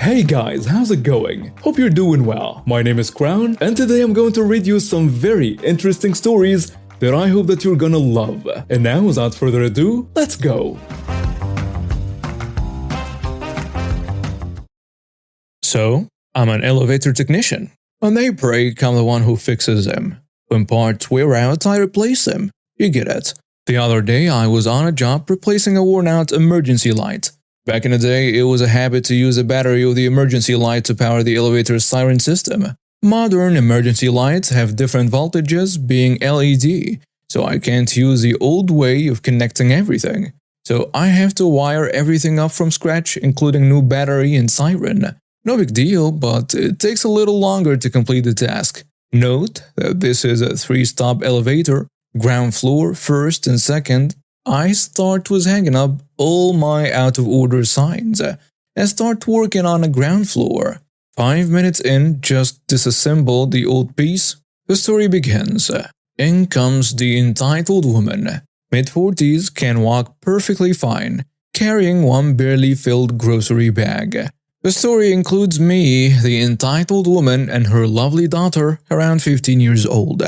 Hey guys, how's it going? Hope you're doing well. My name is Crown, and today I'm going to read you some very interesting stories that I hope that you're gonna love. And now, without further ado, let's go! So, I'm an elevator technician. When they break, I'm the one who fixes them. When parts wear out, I replace them. You get it. The other day, I was on a job replacing a worn-out emergency light. Back in the day, it was a habit to use the battery of the emergency light to power the elevator's siren system. Modern emergency lights have different voltages, being LED, so I can't use the old way of connecting everything. So I have to wire everything up from scratch, including new battery and siren. No big deal, but it takes a little longer to complete the task. Note that this is a 3-stop elevator, ground floor, first and second. I start with hanging up all my out-of-order signs and start working on the ground floor. 5 minutes in, just disassemble the old piece. The story begins. In comes the entitled woman. Mid-40s, can walk perfectly fine, carrying one barely filled grocery bag. The story includes me, the entitled woman, and her lovely daughter, around 15 years old.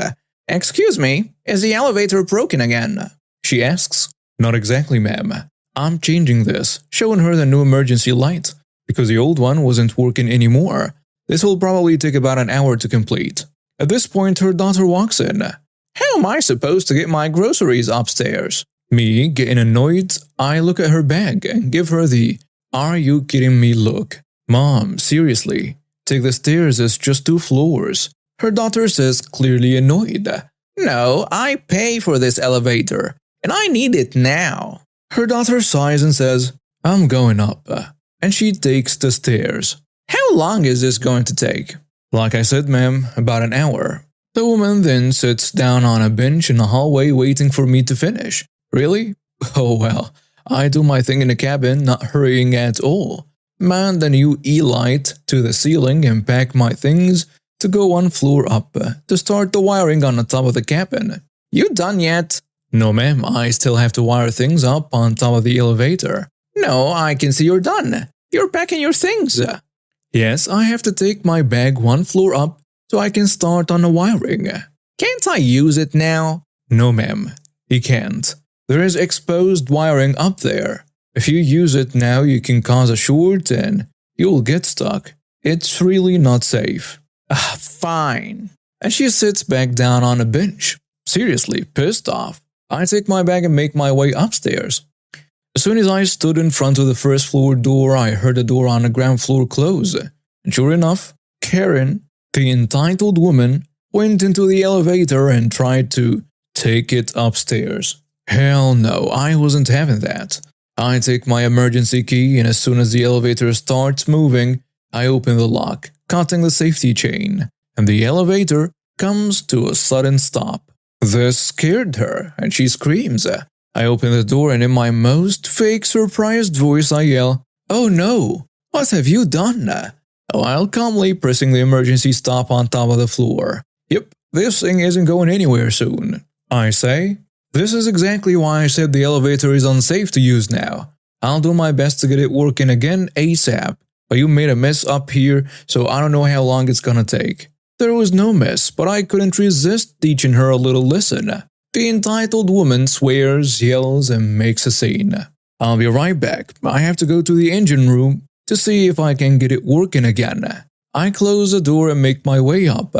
"Excuse me, is the elevator broken again?" she asks. "Not exactly, ma'am. I'm changing this," showing her the new emergency light, because the old one wasn't working anymore. This will probably take about an hour to complete. At this point, her daughter walks in. "How am I supposed to get my groceries upstairs?" Me, getting annoyed, I look at her bag and give her the "Are you kidding me" look. "Mom, seriously, take the stairs, it's just 2 floors. Her daughter says, clearly annoyed. "No, I pay for this elevator, and I need it now." Her daughter sighs and says, "I'm going up," and she takes the stairs. "How long is this going to take?" "Like I said, ma'am, about an hour." The woman then sits down on a bench in the hallway waiting for me to finish. "Really? Oh well, I do my thing in the cabin, not hurrying at all. Mount the new E-light to the ceiling and pack my things to go 1 floor up to start the wiring on the top of the cabin." "You done yet?" "No ma'am, I still have to wire things up on top of the elevator." "No, I can see you're done. You're packing your things." "Yes, I have to take my bag 1 floor up so I can start on the wiring." "Can't I use it now?" "No ma'am, you can't. There is exposed wiring up there. If you use it now, you can cause a short and you'll get stuck. It's really not safe." Fine." And she sits back down on a bench, seriously pissed off. I take my bag and make my way upstairs. As soon as I stood in front of the first floor door, I heard the door on the ground floor close. And sure enough, Karen, the entitled woman, went into the elevator and tried to take it upstairs. Hell no, I wasn't having that. I take my emergency key, and as soon as the elevator starts moving, I open the lock, cutting the safety chain, and the elevator comes to a sudden stop. This scared her, and she screams. I open the door, and in my most fake surprised voice I yell, "Oh no, what have you done?" While calmly pressing the emergency stop on top of the floor. "Yep, this thing isn't going anywhere soon," I say. "This is exactly why I said the elevator is unsafe to use now. I'll do my best to get it working again ASAP, but you made a mess up here, so I don't know how long it's gonna take." There was no mess, but I couldn't resist teaching her a little lesson. The entitled woman swears, yells, and makes a scene. "I'll be right back. I have to go to the engine room to see if I can get it working again." I close the door and make my way up.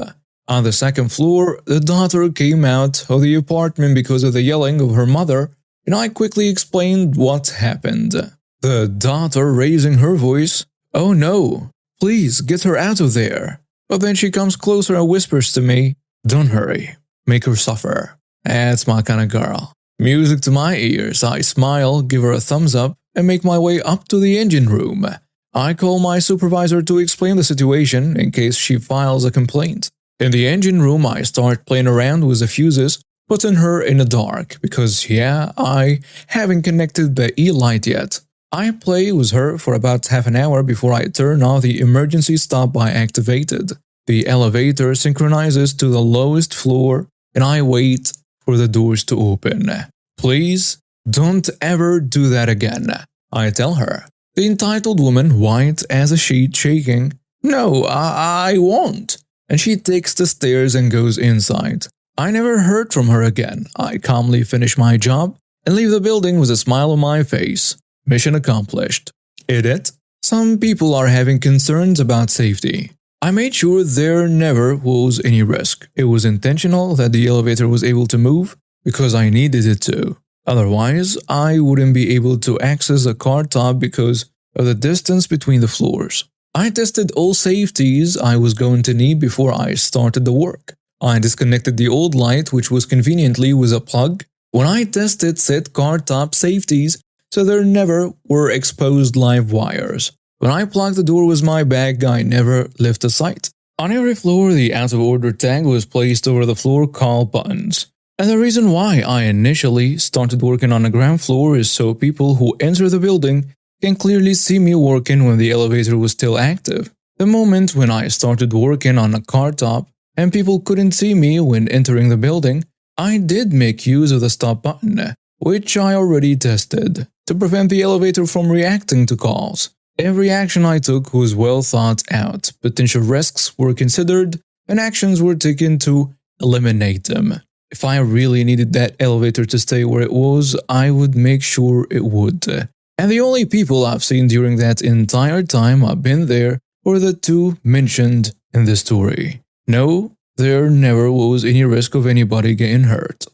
On the second floor, the daughter came out of the apartment because of the yelling of her mother, and I quickly explained what happened. The daughter raising her voice, "Oh no, please get her out of there." But then she comes closer and whispers to me, "Don't hurry, make her suffer." That's my kind of girl. Music to my ears, I smile, give her a thumbs up, and make my way up to the engine room. I call my supervisor to explain the situation in case she files a complaint. In the engine room, I start playing around with the fuses, putting her in the dark, because yeah, I haven't connected the E-light yet. I play with her for about half an hour before I turn off the emergency stop I activated. The elevator synchronizes to the lowest floor, and I wait for the doors to open. "Please, don't ever do that again," I tell her. The entitled woman, white as a sheet, shaking, "No, I won't." And she takes the stairs and goes inside. I never heard from her again. I calmly finish my job and leave the building with a smile on my face. Mission accomplished. Edit. Some people are having concerns about safety. I made sure there never was any risk. It was intentional that the elevator was able to move because I needed it to. Otherwise, I wouldn't be able to access the car top because of the distance between the floors. I tested all safeties I was going to need before I started the work. I disconnected the old light, which was conveniently with a plug. When I tested said car top safeties, so there never were exposed live wires. When I plugged the door with my bag, I never left the site. On every floor, the out of order tag was placed over the floor call buttons. And the reason why I initially started working on the ground floor is so people who enter the building can clearly see me working when the elevator was still active. The moment when I started working on a car top and people couldn't see me when entering the building, I did make use of the stop button, which I already tested, to prevent the elevator from reacting to calls. Every action I took was well thought out, potential risks were considered, and actions were taken to eliminate them. If I really needed that elevator to stay where it was, I would make sure it would. And the only people I've seen during that entire time I've been there were the two mentioned in this story. No, there never was any risk of anybody getting hurt.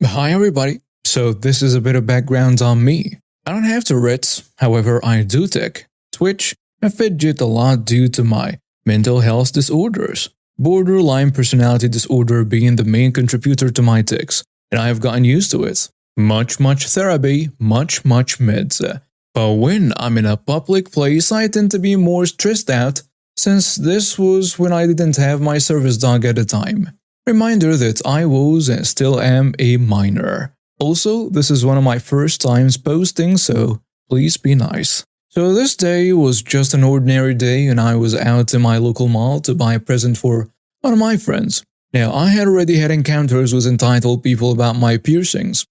Hi everybody, so this is a bit of background on me. I don't have Tourette's, however I do tick, twitch, and fidget a lot due to my mental health disorders. Borderline personality disorder being the main contributor to my tics, and I have gotten used to it. Much therapy, much meds. But when I'm in a public place, I tend to be more stressed out, since this was when I didn't have my service dog at the time. Reminder that I was and still am a minor. Also, this is one of my first times posting, so please be nice. So this day was just an ordinary day and I was out in my local mall to buy a present for one of my friends. Now, I had already had encounters with entitled people about my piercings,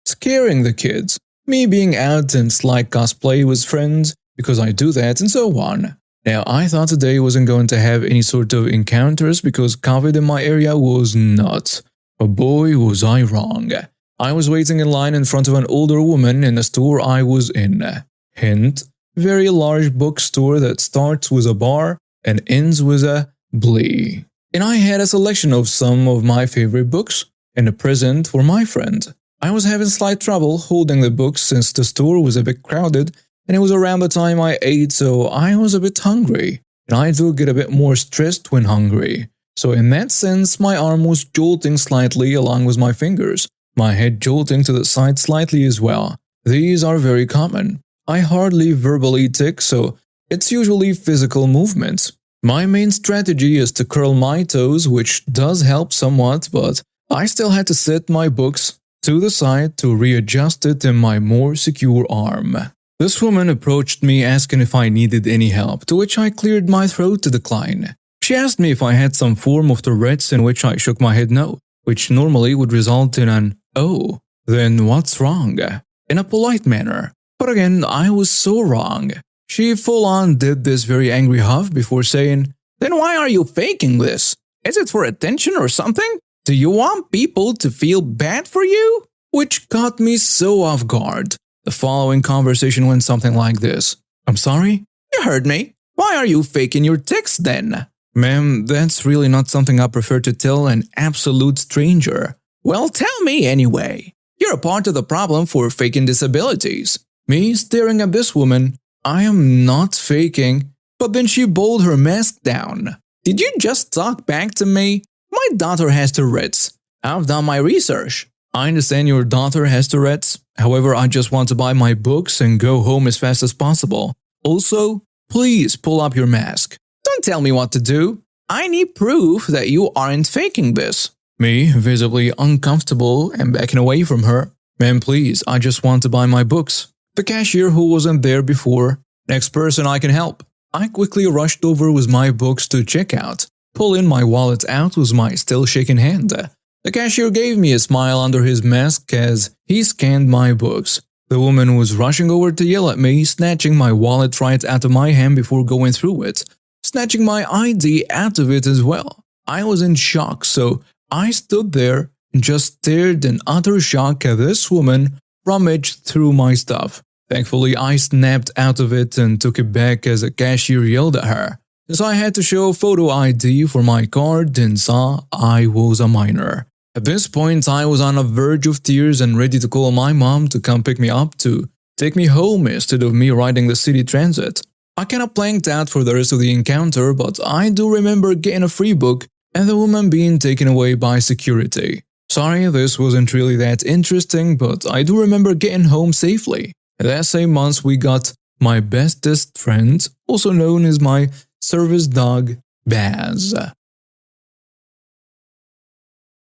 scaring the kids, me being out in slight cosplay with friends because I do that, and so on. Now, I thought today wasn't going to have any sort of encounters because COVID in my area was not. But boy, was I wrong. I was waiting in line in front of an older woman in the store I was in. Hint, very large bookstore that starts with a bar and ends with a blee. And I had a selection of some of my favorite books and a present for my friend. I was having slight trouble holding the books since the store was a bit crowded and it was around the time I ate, so I was a bit hungry. And I do get a bit more stressed when hungry. So in that sense, my arm was jolting slightly along with my fingers. My head jolting to the side slightly as well. These are very common. I hardly verbally tick, so it's usually physical movements. My main strategy is to curl my toes, which does help somewhat, but I still had to set my books to the side to readjust it in my more secure arm. This woman approached me asking if I needed any help, to which I cleared my throat to decline. She asked me if I had some form of Tourette's, in which I shook my head no, which normally would result in an "oh, then what's wrong?" in a polite manner. But again, I was so wrong. She full-on did this very angry huff before saying, "Then why are you faking this? Is it for attention or something? Do you want people to feel bad for you?" Which caught me so off guard. The following conversation went something like this. "I'm sorry? You heard me. Why are you faking your tics then?" "Ma'am, that's really not something I prefer to tell an absolute stranger." "Well, tell me anyway. You're a part of the problem for faking disabilities." Me staring at this woman. I am not faking. But then she pulled her mask down. "Did you just talk back to me? My daughter has Tourette's. I've done my research. I understand your daughter has Tourette's. However, I just want to buy my books and go home as fast as possible. Also, please pull up your mask." "Don't tell me what to do. I need proof that you aren't faking this." Me, visibly uncomfortable and backing away from her. "Ma'am, please, I just want to buy my books." The cashier who wasn't there before. "Next person I can help." I quickly rushed over with my books to check out, pulling my wallet out with my still shaking hand. The cashier gave me a smile under his mask as he scanned my books. The woman was rushing over to yell at me, snatching my wallet right out of my hand before going through it, snatching my ID out of it as well. I was in shock, so I stood there and just stared in utter shock at this woman rummage through my stuff. Thankfully, I snapped out of it and took it back as a cashier yelled at her, since I had to show a photo ID for my card and saw I was a minor. At this point, I was on the verge of tears and ready to call my mom to come pick me up to take me home instead of me riding the city transit. I kinda blanked out for the rest of the encounter, but I do remember getting a free book and the woman being taken away by security. Sorry, this wasn't really that interesting, but I do remember getting home safely. That same month, we got my bestest friend, also known as my service dog, Baz.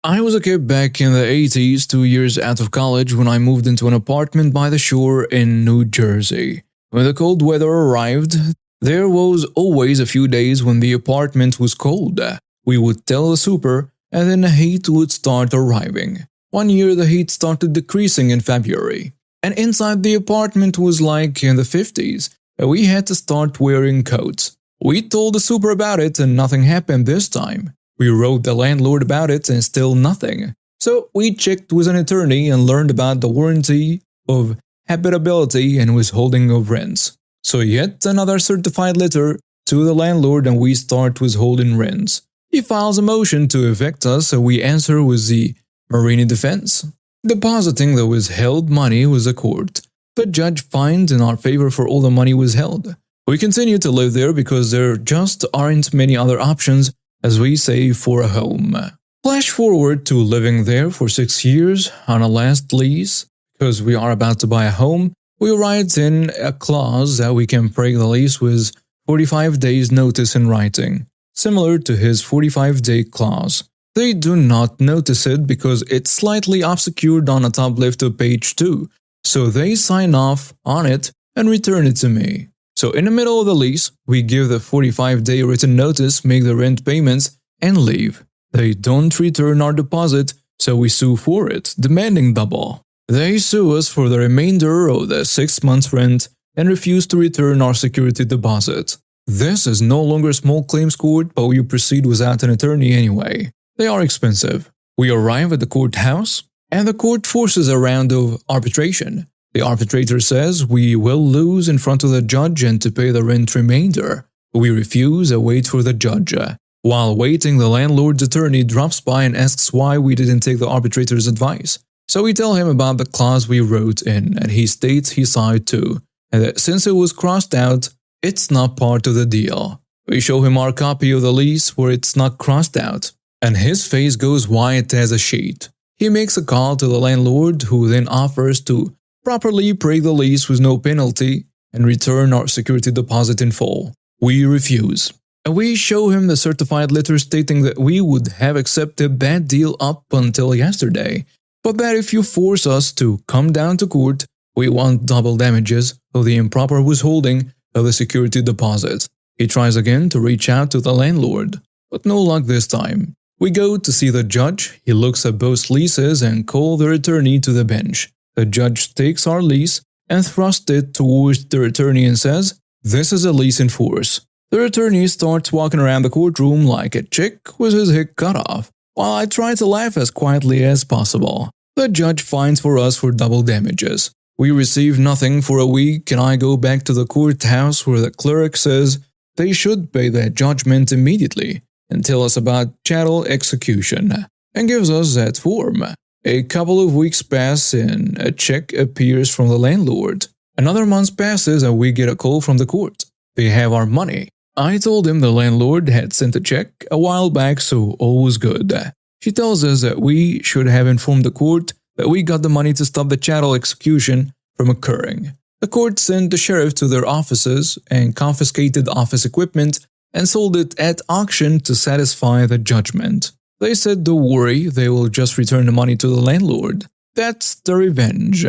I was a kid back in the 80s, 2 years out of college, when I moved into an apartment by the shore in New Jersey. When the cold weather arrived, there was always a few days when the apartment was cold. We would tell the super, and then the heat would start arriving. One year the heat started decreasing in February, and inside the apartment was like in the 50s, and we had to start wearing coats. We told the super about it and nothing happened this time. We wrote the landlord about it and still nothing. So we checked with an attorney and learned about the warranty of habitability and withholding of rents. So yet another certified letter to the landlord and we start withholding rents. He files a motion to evict us and we answer with the marine defense. Depositing the withheld money with the court. The judge finds in our favor for all the money withheld. We continue to live there because there just aren't many other options, as we save for a home. Flash forward to living there for 6 years on a last lease. Because we are about to buy a home, we write in a clause that we can break the lease with 45 days notice in writing, similar to his 45-day clause. They do not notice it because it's slightly obscured on the top left of page 2, so they sign off on it and return it to me. So in the middle of the lease, we give the 45-day written notice, make the rent payments, and leave. They don't return our deposit, so we sue for it, demanding double. They sue us for the remainder of the 6 months rent and refuse to return our security deposit. This is no longer small claims court, but we proceed without an attorney anyway. They are expensive. We arrive at the courthouse, and the court forces a round of arbitration. The arbitrator says we will lose in front of the judge and to pay the rent remainder. We refuse and wait for the judge. While waiting, the landlord's attorney drops by and asks why we didn't take the arbitrator's advice. So we tell him about the clause we wrote in, and he states he saw it too, and that since it was crossed out, it's not part of the deal. We show him our copy of the lease where it's not crossed out, and his face goes white as a sheet. He makes a call to the landlord, who then offers to properly break the lease with no penalty and return our security deposit in full. We refuse. And we show him the certified letter stating that we would have accepted that deal up until yesterday, but that if you force us to come down to court, we want double damages of the improper withholding of the security deposit. He tries again to reach out to the landlord, but no luck this time. We go to see the judge, he looks at both leases and calls their attorney to the bench. The judge takes our lease and thrusts it towards their attorney and says, "This is a lease in force." Their attorney starts walking around the courtroom like a chick with his head cut off, while I try to laugh as quietly as possible. The judge fines for us for double damages. We receive nothing for a week and I go back to the courthouse where the clerk says they should pay that judgment immediately and tell us about chattel execution, and gives us that form. A couple of weeks pass and a check appears from the landlord. Another month passes and we get a call from the court. They have our money. I told him the landlord had sent a check a while back, so all was good. She tells us that we should have informed the court that we got the money to stop the chattel execution from occurring. The court sent the sheriff to their offices and confiscated office equipment and sold it at auction to satisfy the judgment. They said don't worry, they will just return the money to the landlord. That's the revenge.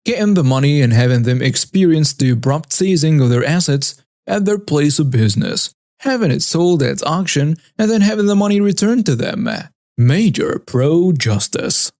Getting the money and having them experience the abrupt seizing of their assets at their place of business. Having it sold at auction and then having the money returned to them. Major pro-justice.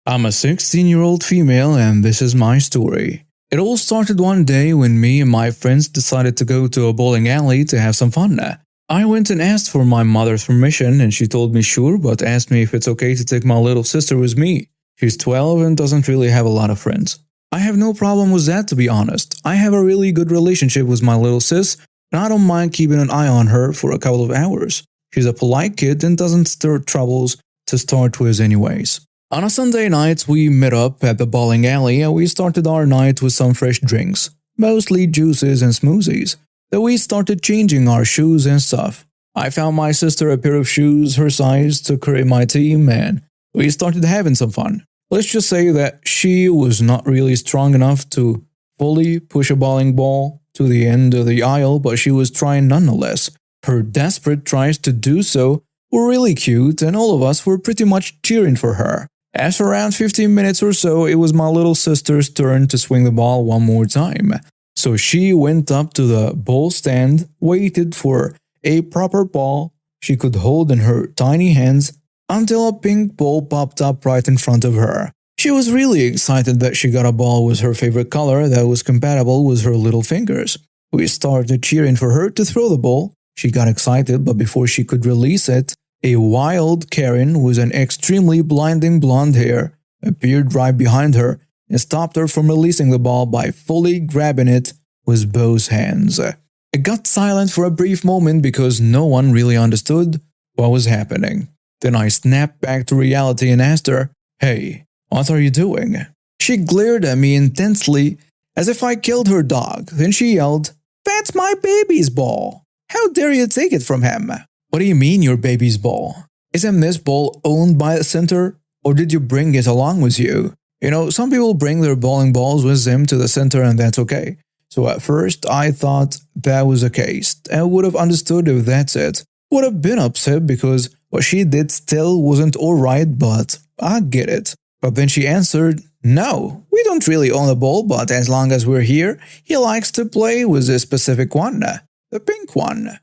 I'm a 16-year-old female and this is my story. It all started one day when me and my friends decided to go to a bowling alley to have some fun. I went and asked for my mother's permission and she told me sure, but asked me if it's okay to take my little sister with me. She's 12 and doesn't really have a lot of friends. I have no problem with that, to be honest. I have a really good relationship with my little sis and I don't mind keeping an eye on her for a couple of hours. She's a polite kid and doesn't stir troubles to start with anyways. On a Sunday night, we met up at the bowling alley and we started our night with some fresh drinks, mostly juices and smoothies. Then we started changing our shoes and stuff. I found my sister a pair of shoes her size, took her in my team, and we started having some fun. Let's just say that she was not really strong enough to fully push a bowling ball to the end of the aisle, but she was trying nonetheless. Her desperate tries to do so were really cute, and all of us were pretty much cheering for her. After around 15 minutes or so, it was my little sister's turn to swing the ball one more time. So she went up to the ball stand, waited for a proper ball she could hold in her tiny hands until a pink ball popped up right in front of her. She was really excited that she got a ball with her favorite color that was compatible with her little fingers. We started cheering for her to throw the ball. She got excited, but before she could release it, a wild Karen with an extremely blinding blonde hair appeared right behind her and stopped her from releasing the ball by fully grabbing it with both hands. It got silent for a brief moment because no one really understood what was happening. Then I snapped back to reality and asked her, "Hey, what are you doing?" She glared at me intensely as if I killed her dog. Then she yelled, "That's my baby's ball! How dare you take it from him?" "What do you mean your baby's ball? Isn't this ball owned by the center? Or did you bring it along with you?" You know, some people bring their bowling balls with them to the center and that's okay. So at first I thought that was the case. I would have understood if that's it. Would have been upset because what she did still wasn't alright, but I get it. But then she answered, "No, we don't really own the ball, but as long as we're here, he likes to play with this specific one, the pink one."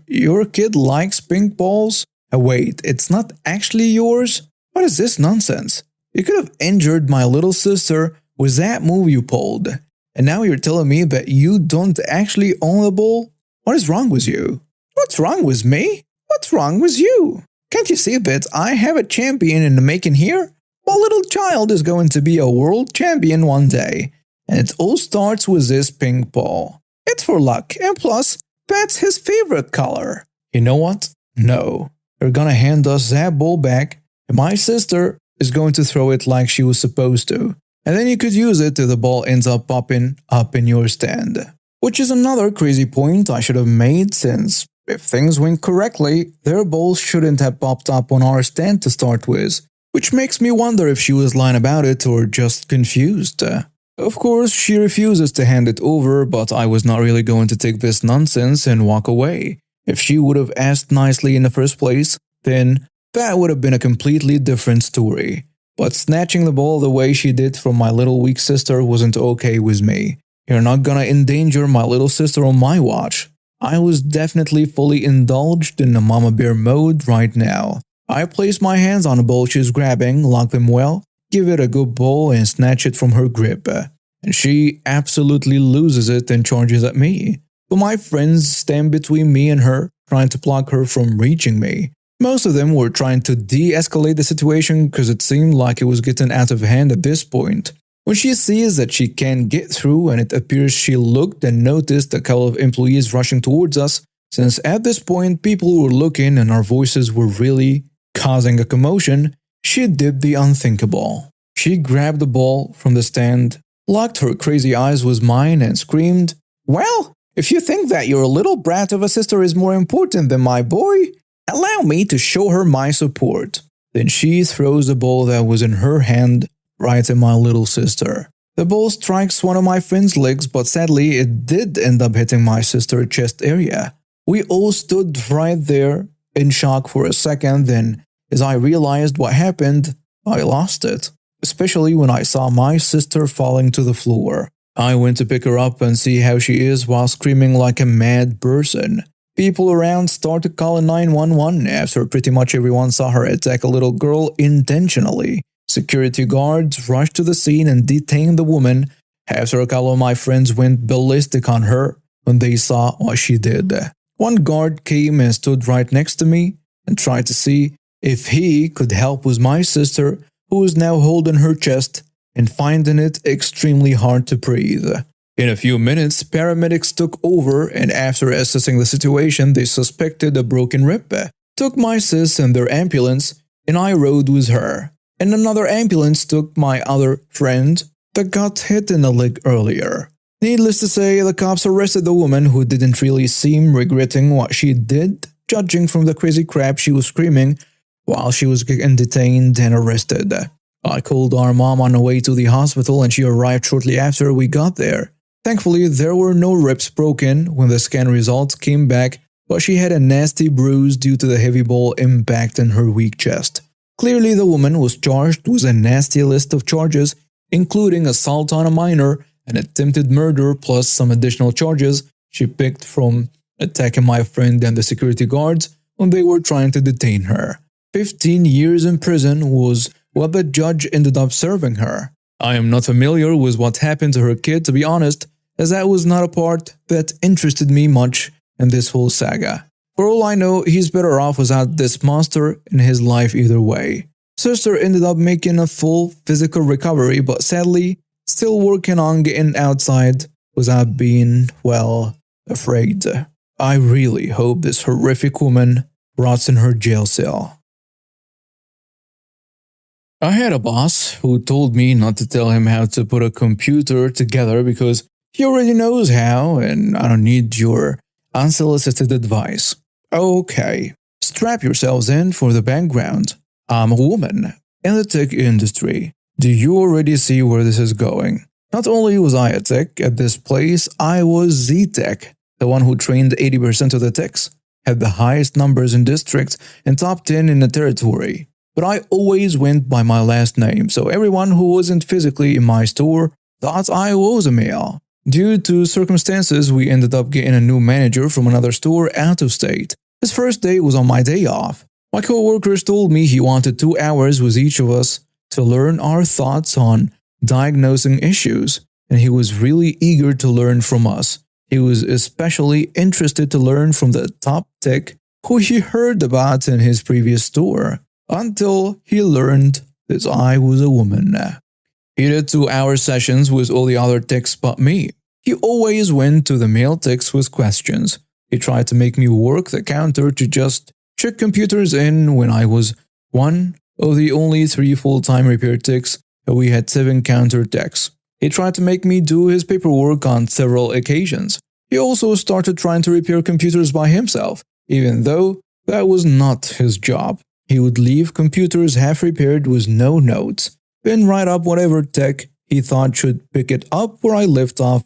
Your kid likes pink balls? Wait, it's not actually yours? What is this nonsense? You could have injured my little sister with that move you pulled. And now you're telling me that you don't actually own the ball? What is wrong with you? What's wrong with me? What's wrong with you? Can't you see that I have a champion in the making here? My little child is going to be a world champion one day. And it all starts with this pink ball. It's for luck, and plus, that's his favorite color. You know what? No. You're gonna hand us that ball back, and my sister is going to throw it like she was supposed to. And then you could use it till the ball ends up popping up in your stand. Which is another crazy point I should have made, since if things went correctly, their balls shouldn't have popped up on our stand to start with. Which makes me wonder if she was lying about it or just confused. Of course, she refuses to hand it over, but I was not really going to take this nonsense and walk away. If she would have asked nicely in the first place, then that would have been a completely different story. But snatching the ball the way she did from my little weak sister wasn't okay with me. You're not gonna endanger my little sister on my watch. I was definitely fully indulged in the mama bear mode right now. I placed my hands on the ball she's grabbing, lock them well, give it a good pull and snatch it from her grip. And she absolutely loses it and charges at me. But my friends stand between me and her, trying to block her from reaching me. Most of them were trying to de-escalate the situation because it seemed like it was getting out of hand at this point. When she sees that she can't get through and it appears she looked and noticed a couple of employees rushing towards us, since at this point people were looking and our voices were really causing a commotion, she did the unthinkable. She grabbed the ball from the stand, locked her crazy eyes with mine and screamed, "Well, if you think that your little brat of a sister is more important than my boy, allow me to show her my support." Then she throws the ball that was in her hand right at my little sister. The ball strikes one of my friend's legs, but sadly it did end up hitting my sister's chest area. We all stood right there in shock for a second, then as I realized what happened, I lost it. Especially when I saw my sister falling to the floor. I went to pick her up and see how she is while screaming like a mad person. People around started calling 911 after pretty much everyone saw her attack a little girl intentionally. Security guards rushed to the scene and detained the woman after a couple of my friends went ballistic on her when they saw what she did. One guard came and stood right next to me and tried to see if he could help with my sister, who was now holding her chest and finding it extremely hard to breathe. In a few minutes, paramedics took over, and after assessing the situation, they suspected a broken rib, took my sis in their ambulance, and I rode with her. And another ambulance took my other friend that got hit in the leg earlier. Needless to say, the cops arrested the woman, who didn't really seem regretting what she did, judging from the crazy crap she was screaming while she was getting detained and arrested. I called our mom on the way to the hospital, and she arrived shortly after we got there. Thankfully, there were no ribs broken when the scan results came back, but she had a nasty bruise due to the heavy ball impact in her weak chest. Clearly, the woman was charged with a nasty list of charges, including assault on a minor and attempted murder, plus some additional charges she picked from attacking my friend and the security guards when they were trying to detain her. 15 years in prison was what the judge ended up serving her. I am not familiar with what happened to her kid, to be honest, as that was not a part that interested me much in this whole saga. For all I know, he's better off without this monster in his life either way. Sister ended up making a full physical recovery, but sadly, still working on getting outside without being, well, afraid. I really hope this horrific woman rots in her jail cell. I had a boss who told me not to tell him how to put a computer together because he already knows how and I don't need your unsolicited advice. Okay, strap yourselves in for the background. I'm a woman in the tech industry. Do you already see where this is going? Not only was I a tech at this place, I was the tech, the one who trained 80% of the techs, had the highest numbers in districts and top 10 in the territory. But I always went by my last name, so everyone who wasn't physically in my store thought I was a male. Due to circumstances, we ended up getting a new manager from another store out of state. His first day was on my day off. My co-workers told me he wanted 2 hours with each of us to learn our thoughts on diagnosing issues, and he was really eager to learn from us. He was especially interested to learn from the top tech who he heard about in his previous store, until he learned that I was a woman. He did 2-hour sessions with all the other techs but me. He always went to the male techs with questions. He tried to make me work the counter to just check computers in when I was one of the only 3 full-time repair techs, and we had 7 counter techs. He tried to make me do his paperwork on several occasions. He also started trying to repair computers by himself, even though that was not his job. He would leave computers half repaired with no notes, then write up whatever tech he thought should pick it up where I left off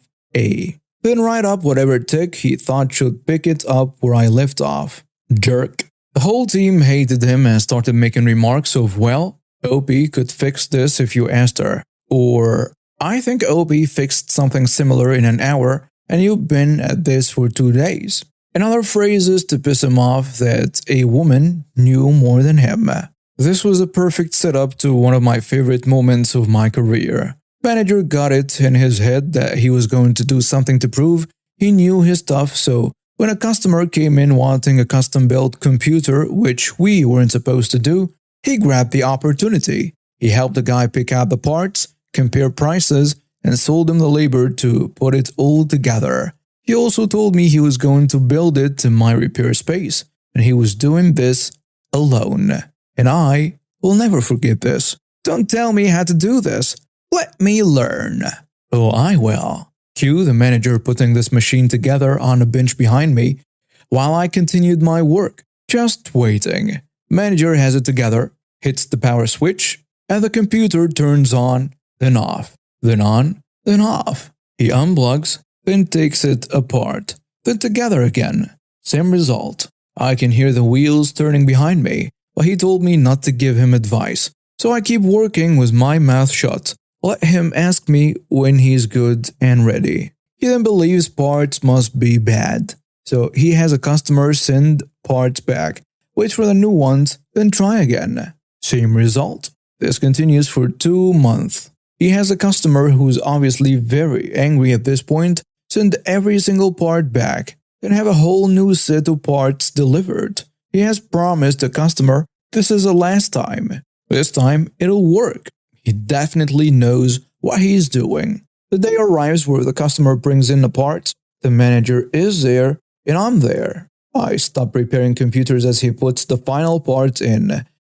Then write up whatever tech he thought should pick it up where I left off. Jerk. The whole team hated him and started making remarks of, well, OP could fix this if you asked her. Or, I think OP fixed something similar in an hour and you've been at this for 2 days. And other phrases to piss him off that a woman knew more than him. This was a perfect setup to one of my favorite moments of my career. Manager got it in his head that he was going to do something to prove he knew his stuff, so when a customer came in wanting a custom-built computer, which we weren't supposed to do, he grabbed the opportunity. He helped the guy pick out the parts, compare prices, and sold him the labor to put it all together. He also told me he was going to build it in my repair space, and he was doing this alone. And I will never forget this. Don't tell me how to do this. Let me learn. Oh, I will. Cue the manager putting this machine together on a bench behind me, while I continued my work, just waiting. Manager has it together, hits the power switch, and the computer turns on, then off, then on, then off. He unplugs, then takes it apart, then together again. Same result. I can hear the wheels turning behind me, but he told me not to give him advice, so I keep working with my mouth shut. Let him ask me when he's good and ready. He then believes parts must be bad, so he has a customer send parts back, wait for the new ones, then try again. Same result. This continues for 2 months. He has a customer who's obviously very angry at this point, send every single part back, and have a whole new set of parts delivered. He has promised the customer this is the last time. This time it'll work. He definitely knows what he's doing. The day arrives where the customer brings in the parts, the manager is there, and I'm there. I stop repairing computers as he puts the final parts in,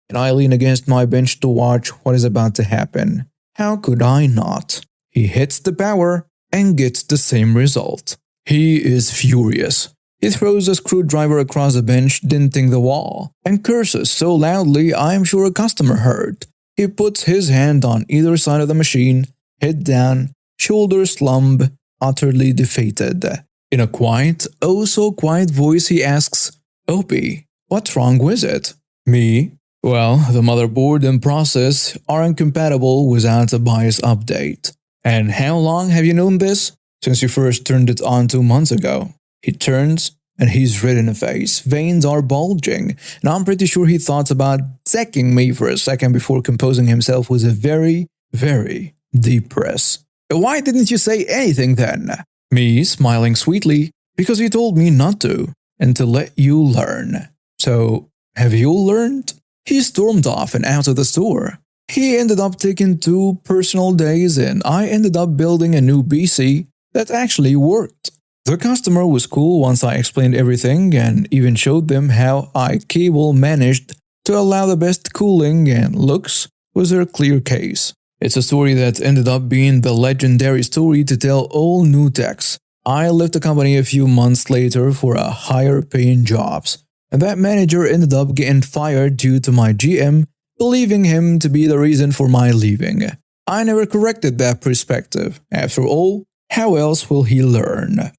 and I lean against my bench to watch what is about to happen. How could I not? He hits the power and gets the same result. He is furious. He throws a screwdriver across the bench, denting the wall, and curses so loudly I'm sure a customer heard. He puts his hand on either side of the machine, head down, shoulders slump, utterly defeated. In a quiet, oh so quiet voice he asks, "Opie, what's wrong with it?" Me? Well, the motherboard and process are incompatible without a BIOS update. And how long have you known this? Since you first turned it on 2 months ago. He turns, and he's red in the face, veins are bulging, and I'm pretty sure he thought about sacking me for a second before composing himself with a very, very deep breath. "Why didn't you say anything then?" Me, smiling sweetly, "Because you told me not to, and to let you learn." "So, have you learned?" He stormed off and out of the store. He ended up taking 2 personal days, and I ended up building a new PC that actually worked. The customer was cool once I explained everything and even showed them how I cable managed to allow the best cooling and looks with their clear case. It's a story that ended up being the legendary story to tell all new techs. I left the company a few months later for a higher paying jobs, and that manager ended up getting fired due to my GM believing him to be the reason for my leaving. I never corrected that perspective. After all, how else will he learn?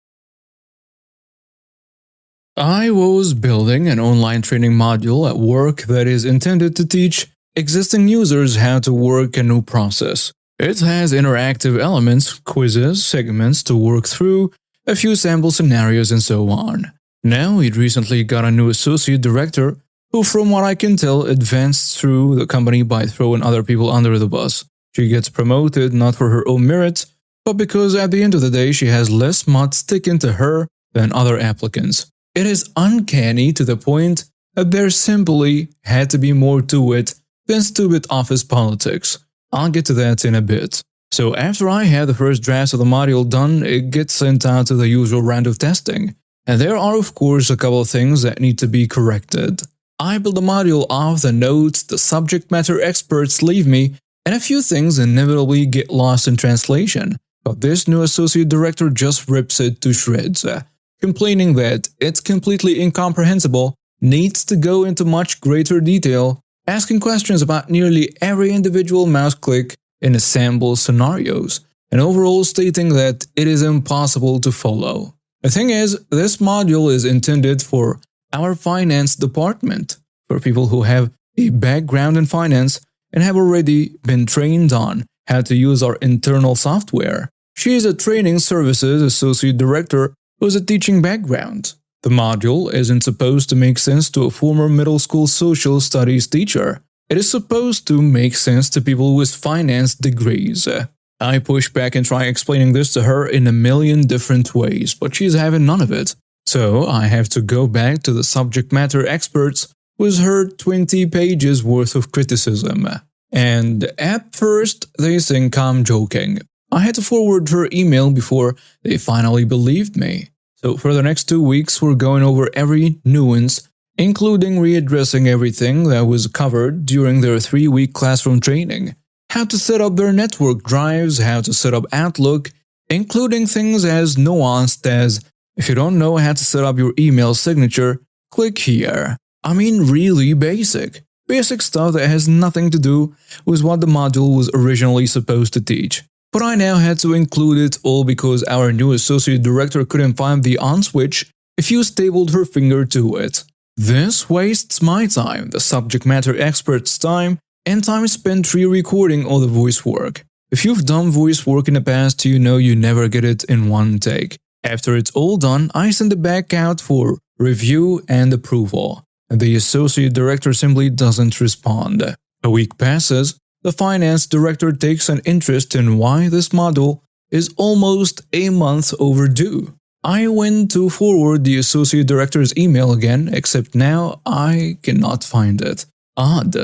I was building an online training module at work that is intended to teach existing users how to work a new process. It has interactive elements, quizzes, segments to work through, a few sample scenarios and so on. Now we'd recently got a new associate director who, from what I can tell, advanced through the company by throwing other people under the bus. She gets promoted not for her own merit, but because at the end of the day she has less mud sticking to her than other applicants. It is uncanny to the point that there simply had to be more to it than stupid office politics. I'll get to that in a bit. So after I have the first drafts of the module done, it gets sent out to the usual round of testing. And there are of course a couple of things that need to be corrected. I build the module off the notes the subject matter experts leave me, and a few things inevitably get lost in translation. But this new associate director just rips it to shreds, complaining that it's completely incomprehensible, needs to go into much greater detail, asking questions about nearly every individual mouse click in the sample scenarios, and overall stating that it is impossible to follow. The thing is, this module is intended for our finance department, for people who have a background in finance and have already been trained on how to use our internal software. She is a training services associate director who has a teaching background. The module isn't supposed to make sense to a former middle school social studies teacher. It is supposed to make sense to people with finance degrees. I push back and try explaining this to her in a million different ways, but she's having none of it. So I have to go back to the subject matter experts with her 20 pages worth of criticism. And at first, they think I'm joking. I had to forward her email before they finally believed me. So for the next 2 weeks, we're going over every nuance, including readdressing everything that was covered during their 3-week classroom training. How to set up their network drives, how to set up Outlook, including things as nuanced as, if you don't know how to set up your email signature, click here. I mean really basic. Basic stuff that has nothing to do with what the module was originally supposed to teach. But I now had to include it all because our new associate director couldn't find the on switch if you stapled her finger to it. This wastes my time, the subject matter expert's time, and time spent re-recording all the voice work. If you've done voice work in the past, you know you never get it in one take. After it's all done, I send it back out for review and approval. The associate director simply doesn't respond. A week passes, the finance director takes an interest in why this module is almost a month overdue. I went to forward the associate director's email again, except now I cannot find it. Odd,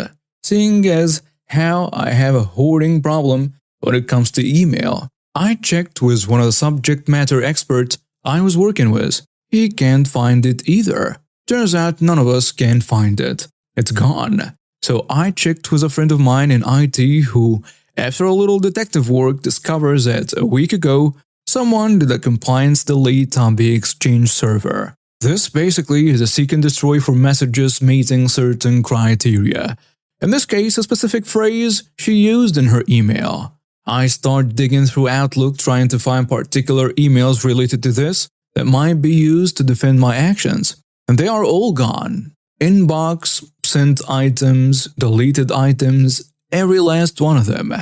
seeing as how I have a hoarding problem when it comes to email. I checked with one of the subject matter experts I was working with. He can't find it either. Turns out none of us can find it. It's gone. So I checked with a friend of mine in IT who, after a little detective work, discovers that a week ago, someone did a compliance delete on the Exchange server. This basically is a seek and destroy for messages meeting certain criteria. In this case, a specific phrase she used in her email. I start digging through Outlook trying to find particular emails related to this that might be used to defend my actions. And they are all gone. Inbox, sent items, deleted items, every last one of them.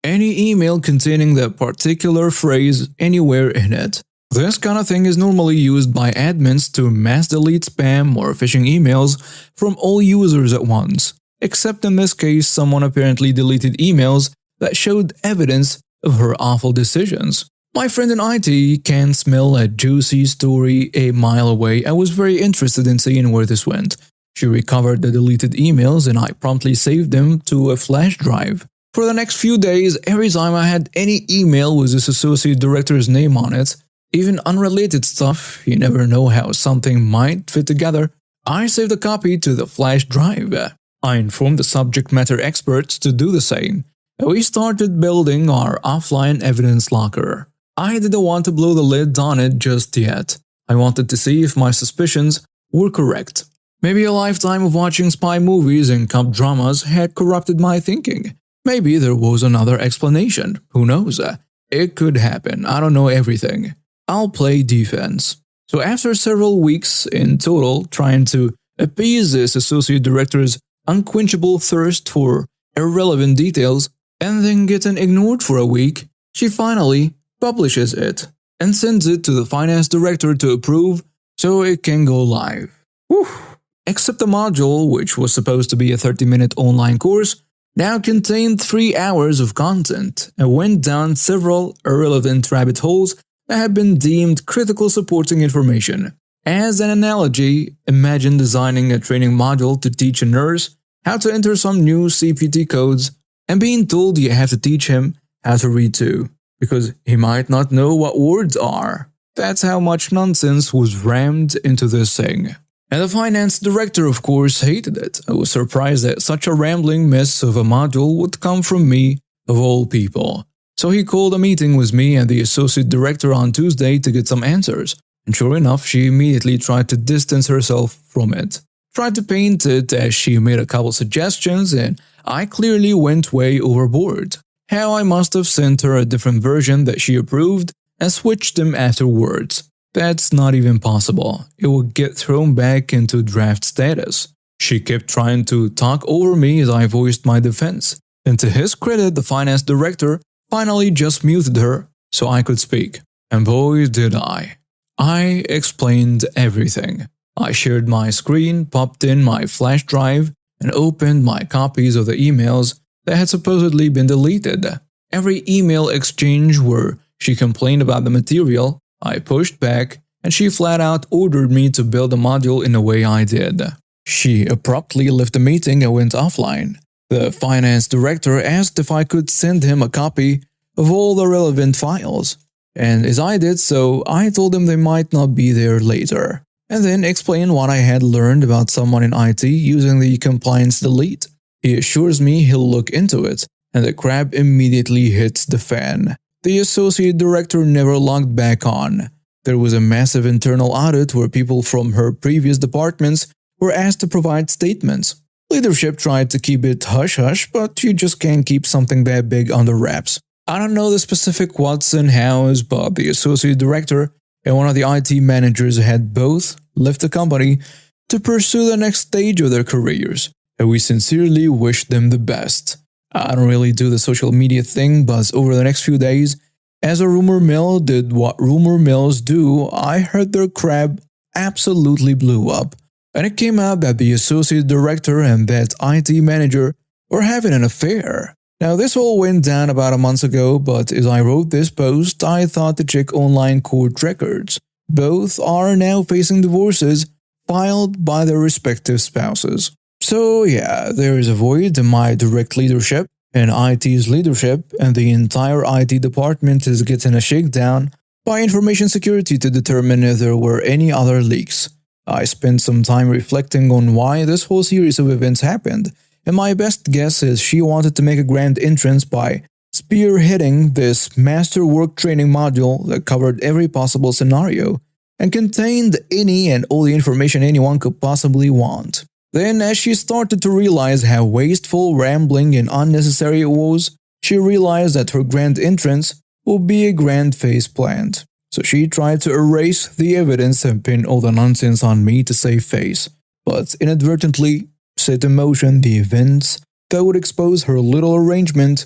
Any email containing that particular phrase anywhere in it. This kind of thing is normally used by admins to mass delete spam or phishing emails from all users at once. Except in this case, someone apparently deleted emails that showed evidence of her awful decisions. My friend in IT can smell a juicy story a mile away. I was very interested in seeing where this went. She recovered the deleted emails and I promptly saved them to a flash drive. For the next few days, every time I had any email with this associate director's name on it, even unrelated stuff, you never know how something might fit together, I saved a copy to the flash drive. I informed the subject matter experts to do the same, and we started building our offline evidence locker. I didn't want to blow the lid on it just yet. I wanted to see if my suspicions were correct. Maybe a lifetime of watching spy movies and cop dramas had corrupted my thinking. Maybe there was another explanation. Who knows? It could happen. I don't know everything. I'll play defense. So after several weeks in total trying to appease this associate director's unquenchable thirst for irrelevant details and then getting ignored for a week, she finally publishes it and sends it to the finance director to approve so it can go live. Whew. Except the module, which was supposed to be a 30-minute online course, now contained 3 hours of content and went down several irrelevant rabbit holes that have been deemed critical supporting information. As an analogy, imagine designing a training module to teach a nurse how to enter some new CPT codes and being told you have to teach him how to read too, because he might not know what words are. That's how much nonsense was rammed into this thing. And the finance director, of course, hated it. I was surprised that such a rambling mess of a module would come from me, of all people. So he called a meeting with me and the associate director on Tuesday to get some answers. And sure enough, she immediately tried to distance herself from it. Tried to paint it as she made a couple suggestions and I clearly went way overboard. How I must have sent her a different version that she approved and switched them afterwards. That's not even possible. It would get thrown back into draft status. She kept trying to talk over me as I voiced my defense. And to his credit, the finance director finally just muted her so I could speak. And boy did I. I explained everything. I shared my screen, popped in my flash drive, and opened my copies of the emails that had supposedly been deleted. Every email exchange where she complained about the material, I pushed back, and she flat out ordered me to build a module in the way I did. She abruptly left the meeting and went offline. The finance director asked if I could send him a copy of all the relevant files, and as I did so, I told him they might not be there later, and then explained what I had learned about someone in IT using the compliance delete. He assures me he'll look into it, and the crap immediately hits the fan. The associate director never logged back on. There was a massive internal audit where people from her previous departments were asked to provide statements. Leadership tried to keep it hush-hush, but you just can't keep something that big under wraps. I don't know the specific what's and hows, but the associate director and one of the IT managers had both left the company to pursue the next stage of their careers, and we sincerely wish them the best. I don't really do the social media thing, but over the next few days, as a rumor mill did what rumor mills do, I heard their crap absolutely blew up. And it came out that the associate director and that IT manager were having an affair. Now, this all went down about a month ago, but as I wrote this post, I thought to check online court records. Both are now facing divorces filed by their respective spouses. So yeah, there is a void in my direct leadership, in IT's leadership, and the entire IT department is getting a shakedown by information security to determine if there were any other leaks. I spent some time reflecting on why this whole series of events happened, and my best guess is she wanted to make a grand entrance by spearheading this masterwork training module that covered every possible scenario and contained any and all the information anyone could possibly want. Then, as she started to realize how wasteful, rambling, and unnecessary it was, she realized that her grand entrance would be a grand face plant. So she tried to erase the evidence and pin all the nonsense on me to save face, but inadvertently set in motion the events that would expose her little arrangement